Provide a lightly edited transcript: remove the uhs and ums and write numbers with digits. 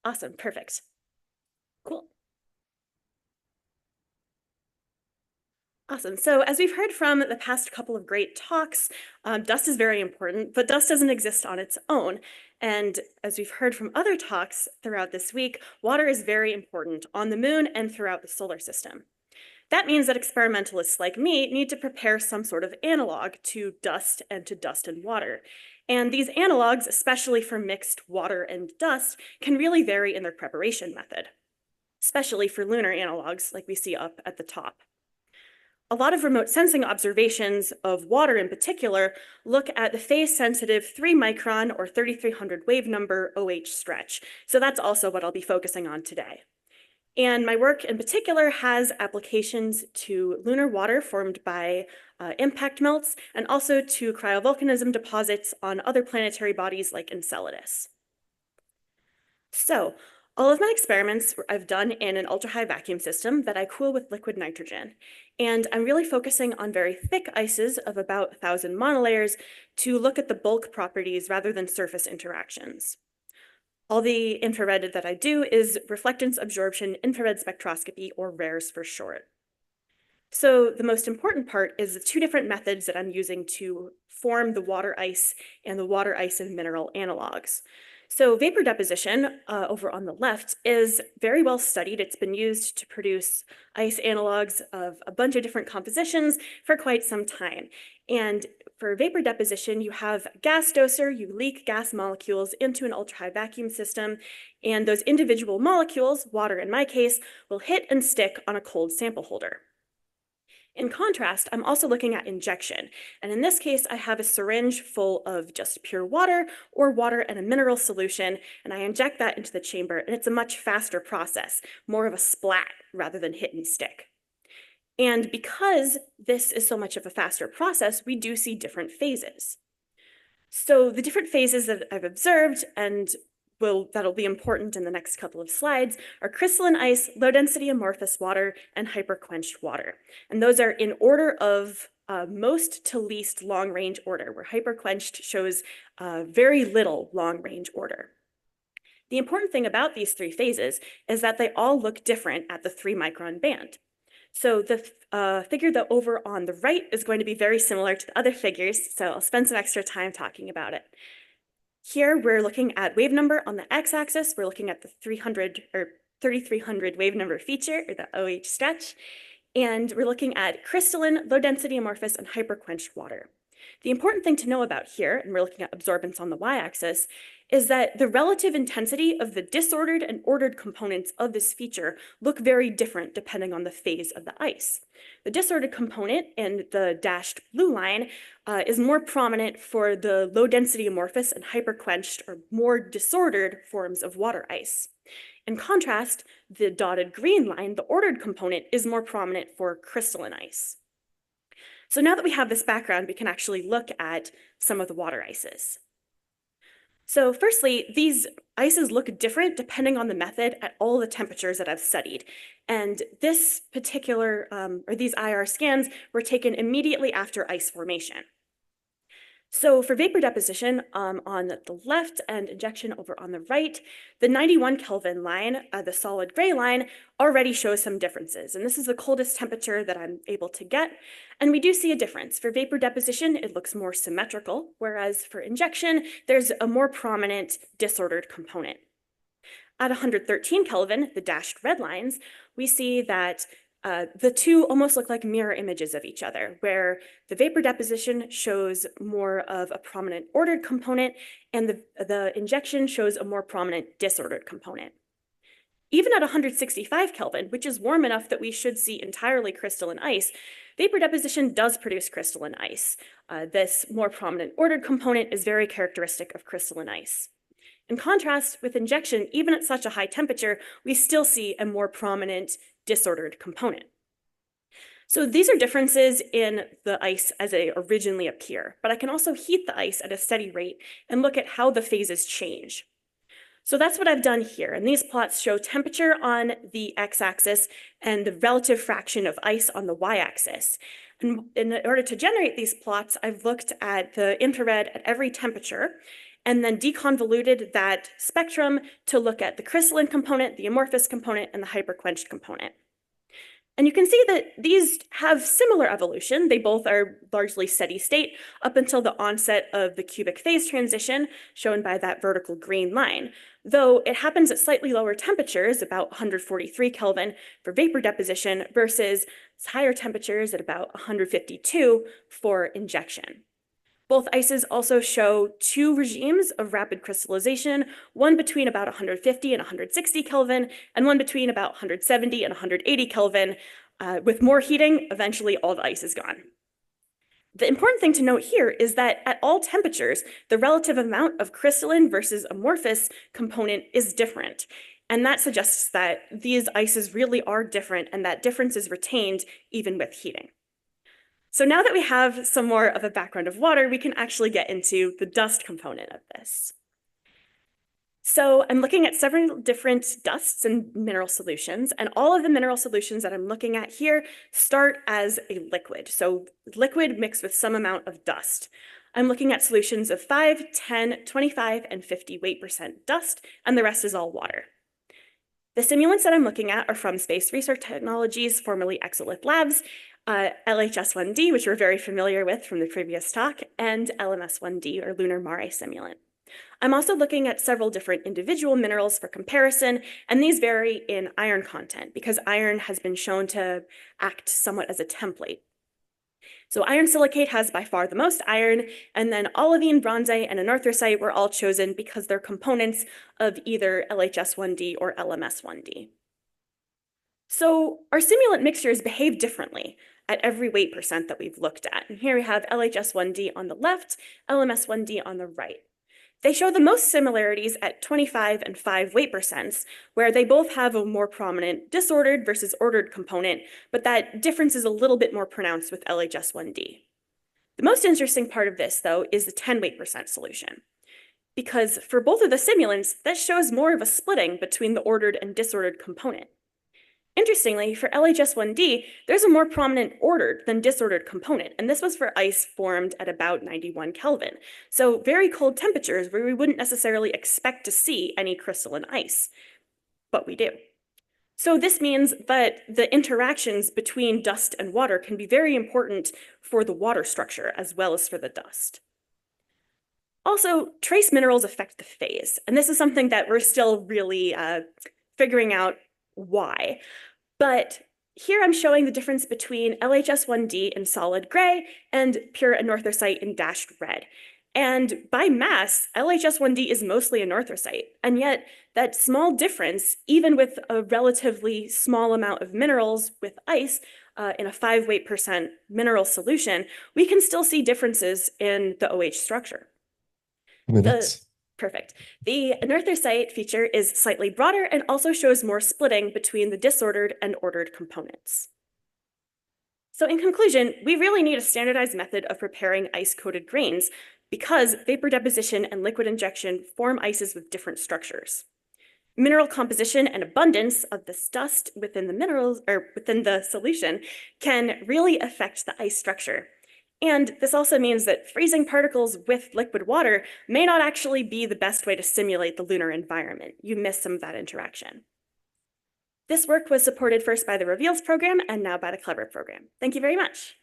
Awesome, perfect. Cool. Awesome. So as we've heard from the past couple of great talks, dust is very important, but dust doesn't exist on its own. And as we've heard from other talks throughout this week, water is very important on the moon and throughout the solar system. That means that experimentalists like me need to prepare some sort of analog to dust and to dust and water. And these analogs, especially for mixed water and dust, can really vary in their preparation method, especially for lunar analogs like we see up at the top. A lot of remote sensing observations of water in particular look at the phase-sensitive 3 micron or 3300 wave number OH stretch. So that's also what I'll be focusing on today. And my work in particular has applications to lunar water formed by impact melts and also to cryovolcanism deposits on other planetary bodies like Enceladus. So all of my experiments I've done in an ultra-high vacuum system that I cool with liquid nitrogen. And I'm really focusing on very thick ices of about 1,000 monolayers to look at the bulk properties rather than surface interactions. All the infrared that I do is reflectance, absorption, infrared spectroscopy, or RARES for short. So the most important part is the two different methods that I'm using to form the water ice and the water ice and mineral analogs. So vapor deposition over on the left is very well studied. It's been used to produce ice analogs of a bunch of different compositions for quite some time. And for vapor deposition, you have a gas doser, you leak gas molecules into an ultra-high vacuum system, and those individual molecules, water in my case, will hit and stick on a cold sample holder. In contrast, I'm also looking at injection, and in this case, I have a syringe full of just pure water or water and a mineral solution, and I inject that into the chamber, and it's a much faster process, more of a splat rather than hit and stick. And because this is so much of a faster process, we do see different phases. So the different phases that I've observed and that'll be important in the next couple of slides are crystalline ice, low density amorphous water, and hyperquenched water. And those are in order of most to least long range order, where hyperquenched shows very little long range order. The important thing about these three phases is that they all look different at the 3 micron band. So the figure that over on the right is going to be very similar to the other figures, so I'll spend some extra time talking about it. Here, we're looking at wave number on the x-axis. We're looking at the 300 or 3300 wave number feature, or the OH stretch, and we're looking at crystalline, low-density amorphous, and hyperquenched water. The important thing to know about here, and we're looking at absorbance on the y-axis, is that the relative intensity of the disordered and ordered components of this feature look very different depending on the phase of the ice. The disordered component in the dashed blue line is more prominent for the low-density amorphous and hyperquenched or more disordered forms of water ice. In contrast, the dotted green line, the ordered component, is more prominent for crystalline ice. So now that we have this background, we can actually look at some of the water ices. So firstly, these ices look different depending on the method at all the temperatures that I've studied. And this particular, or these IR scans were taken immediately after ice formation. So for vapor deposition on the left and injection over on the right, the 91 Kelvin line, the solid gray line, already shows some differences. And this is the coldest temperature that I'm able to get. And we do see a difference. For vapor deposition, it looks more symmetrical, whereas for injection, there's a more prominent disordered component. At 113 Kelvin, the dashed red lines, we see that the two almost look like mirror images of each other, where the vapor deposition shows more of a prominent ordered component and the injection shows a more prominent disordered component. Even at 165 Kelvin, which is warm enough that we should see entirely crystalline ice, vapor deposition does produce crystalline ice. This more prominent ordered component is very characteristic of crystalline ice. In contrast, with injection, even at such a high temperature, we still see a more prominent disordered component. So these are differences in the ice as they originally appear, but I can also heat the ice at a steady rate and look at how the phases change. So that's what I've done here, and these plots show temperature on the x-axis and the relative fraction of ice on the y-axis. And in order to generate these plots, I've looked at the infrared at every temperature, and then deconvoluted that spectrum to look at the crystalline component, the amorphous component, and the hyperquenched component. And you can see that these have similar evolution. They both are largely steady state up until the onset of the cubic phase transition, shown by that vertical green line, though it happens at slightly lower temperatures, about 143 Kelvin for vapor deposition, versus higher temperatures at about 152 for injection. Both ices also show two regimes of rapid crystallization, one between about 150 and 160 Kelvin, and one between about 170 and 180 Kelvin. With more heating, eventually all the ice is gone. The important thing to note here is that at all temperatures, the relative amount of crystalline versus amorphous component is different. And that suggests that these ices really are different, and that difference is retained even with heating. So now that we have some more of a background of water, we can actually get into the dust component of this. So I'm looking at several different dusts and mineral solutions, and all of the mineral solutions that I'm looking at here start as a liquid. So liquid mixed with some amount of dust. I'm looking at solutions of 5, 10, 25, and 50 weight% dust, and the rest is all water. The simulants that I'm looking at are from Space Research Technologies, formerly Regolith Labs, LHS1D, which we're very familiar with from the previous talk, and LMS1D, or Lunar Mare Simulant. I'm also looking at several different individual minerals for comparison, and these vary in iron content because iron has been shown to act somewhat as a template. So iron silicate has by far the most iron, and then olivine, bronzite, and anarthrosite were all chosen because they're components of either LHS1D or LMS1D. So our simulant mixtures behave differently at every weight% that we've looked at. And here we have LHS1D on the left, LMS1D on the right. They show the most similarities at 25 and 5 weight%, where they both have a more prominent disordered versus ordered component, but that difference is a little bit more pronounced with LHS1D. The most interesting part of this, though, is the 10 weight% solution, because for both of the simulants, that shows more of a splitting between the ordered and disordered component. Interestingly, for LHS1D, there's a more prominent ordered than disordered component, and this was for ice formed at about 91 Kelvin, so very cold temperatures where we wouldn't necessarily expect to see any crystalline ice, but we do. So this means that the interactions between dust and water can be very important for the water structure as well as for the dust. Also, trace minerals affect the phase, and this is something that we're still really figuring out why. But here I'm showing the difference between LHS1D in solid gray and pure anarthrosite in dashed red. And by mass, LHS1D is mostly anarthrosite, and yet that small difference, even with a relatively small amount of minerals with ice in a 5 weight% mineral solution, we can still see differences in the OH structure. Perfect. The anarthrosite feature is slightly broader and also shows more splitting between the disordered and ordered components. So in conclusion, we really need a standardized method of preparing ice-coated grains because vapor deposition and liquid injection form ices with different structures. Mineral composition and abundance of this dust within the minerals or within the solution can really affect the ice structure. And this also means that freezing particles with liquid water may not actually be the best way to simulate the lunar environment. You miss some of that interaction. This work was supported first by the Reveals program and now by the Clever program. Thank you very much.